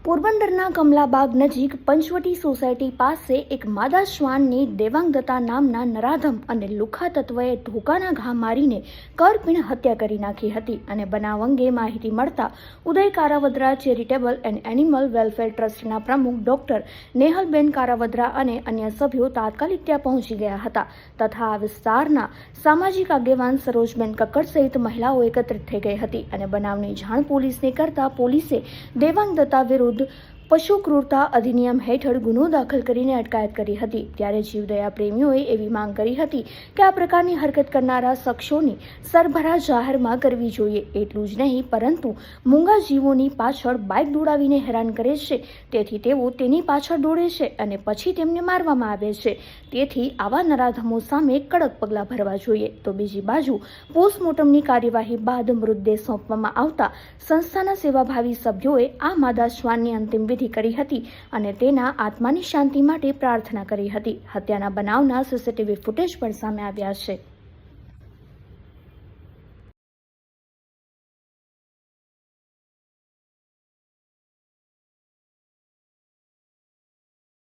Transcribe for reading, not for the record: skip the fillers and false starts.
પોરબંદરના કમલાબાગ નજીક પંચવટી સોસાયટી પાસે એક માદા શ્વાનની દેવાંગ દત્તા નામના નરાધમ અને લુખા તત્વએ ધોકાના ઘા મારીને કરપીણ હત્યા કરી નાખી હતી અને બનાવ અંગે માહિતી મળતા Uday Karavadra charitable and animal welfare ટ્રસ્ટના પ્રમુખ ડોક્ટર નેહલબેન કારાવદ્રા અને અન્ય સભ્યો તાત્કાલિક ત્યાં પહોંચી ગયા હતા તથા આ વિસ્તારના સામાજિક આગેવાન સરોજબેન કક્કડ સહિત મહિલાઓ એકત્રિત થઈ ગઈ હતી અને બનાવની જાણ પોલીસને કરતા પોલીસે દેવાંગ દત્તા વિરુદ્ધ પશુ ક્રૂરતા અધિનિયમ હેઠળ ગુનો દાખલ કરીને અટકાયત કરી હતી। ત્યારે જીવદયા પ્રેમીઓએ એવી માંગ કરી હતી કે આ પ્રકારની હરકત કરનારા શખ્સોની સરભરા જાહેરમાં કરવી જોઈએ। એટલું જ નહીં પરંતુ મૂંગા જીવોની પાછળ બાઇક દોડાવીને હેરાન કરે છે, તેથી તેઓ તેની પાછળ દોડે છે અને પછી તેમને મારવામાં આવે છે। તેથી આવા નરાધમો સામે કડક પગલાં ભરવા જોઈએ। તો બીજી બાજુ પોસ્ટમોર્ટમની કાર્યવાહી બાદ મૃતદેહ સોંપવામાં આવતા સંસ્થાના સેવાભાવી સભ્યોએ આ માદા શ્વાનની અંતિમ વિધિ કરી હતી અને તેના આત્માની શાંતિ માટે પ્રાર્થના કરી હતી। હત્યાના બનાવના સીસીટીવી ફૂટેજ પણ સામે આવ્યા છે।